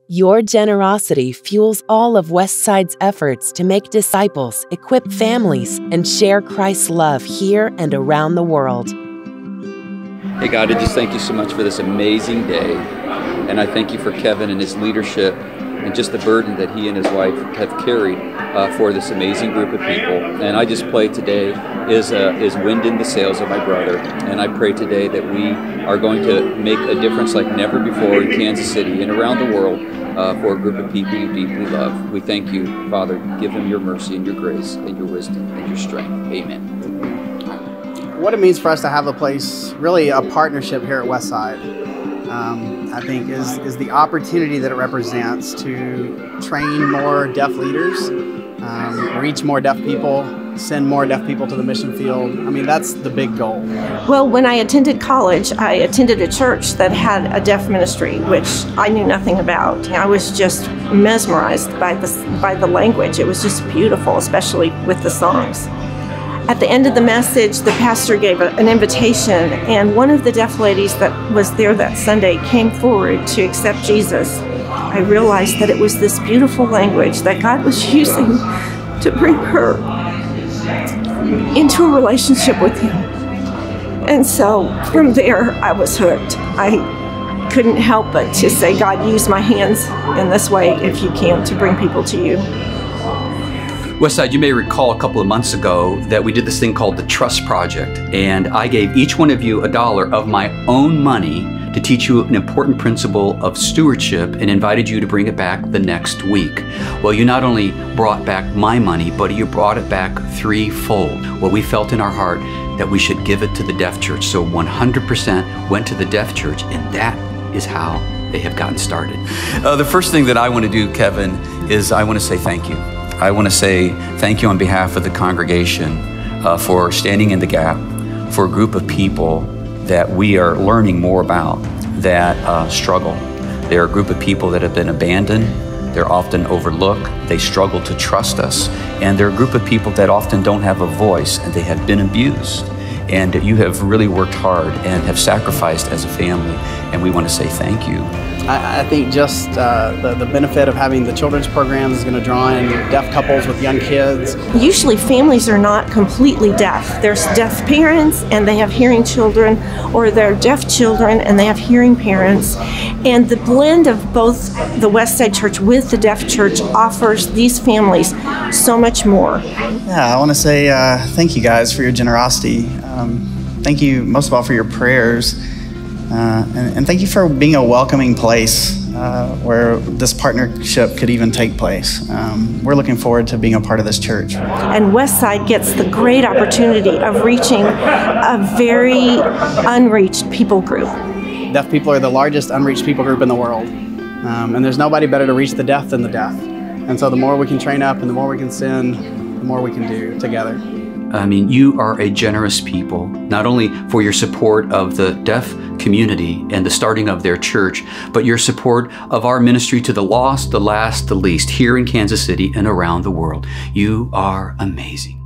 Your generosity fuels all of Westside's efforts to make disciples, equip families, and share Christ's love here and around the world. Hey God, I just thank you so much for this amazing day. And I thank you for Kevin and his leadership and just the burden that he and his wife have carried for this amazing group of people. And I just pray today is wind in the sails of my brother. And I pray today that we are going to make a difference like never before in Kansas City and around the world for a group of people you deeply love. We thank you, Father. Give them your mercy and your grace and your wisdom and your strength. Amen. What it means for us to have a place, really a partnership here at Westside, I think is the opportunity that it represents to train more deaf leaders, reach more deaf people, send more deaf people to the mission field. I mean, that's the big goal. Well, when I attended college, I attended a church that had a deaf ministry, which I knew nothing about. I was just mesmerized by the language. It was just beautiful, especially with the songs. At the end of the message, the pastor gave an invitation, and one of the deaf ladies that was there that Sunday came forward to accept Jesus. I realized that it was this beautiful language that God was using to bring her into a relationship with Him. And so from there, I was hooked. I couldn't help but to say, God, use my hands in this way, if you can, to bring people to you. Westside, you may recall a couple of months ago that we did this thing called the Trust Project, and I gave each one of you $1 of my own money to teach you an important principle of stewardship and invited you to bring it back the next week. Well, you not only brought back my money, but you brought it back threefold. Well, we felt in our heart that we should give it to the deaf church, so 100% went to the deaf church, and that is how they have gotten started. The first thing that I want to do, Kevin, is I want to say thank you. I want to say thank you on behalf of the congregation for standing in the gap for a group of people that we are learning more about that struggle. They're a group of people that have been abandoned. They're often overlooked. They struggle to trust us. And they're a group of people that often don't have a voice, and they have been abused. And you have really worked hard and have sacrificed as a family, and we want to say thank you. I think just the benefit of having the children's programs is going to draw in deaf couples with young kids. Usually families are not completely deaf. There's deaf parents and they have hearing children, or they're deaf children and they have hearing parents. And the blend of both the Westside Church with the deaf church offers these families so much more. Yeah, I want to say thank you guys for your generosity. Thank you most of all for your prayers. And thank you for being a welcoming place where this partnership could even take place. We're looking forward to being a part of this church. And Westside gets the great opportunity of reaching a very unreached people group. Deaf people are the largest unreached people group in the world. And there's nobody better to reach the deaf than the deaf. And so the more we can train up and the more we can send, the more we can do together. I mean, you are a generous people, not only for your support of the deaf community and the starting of their church, but your support of our ministry to the lost, the last, the least, here in Kansas City and around the world. You are amazing.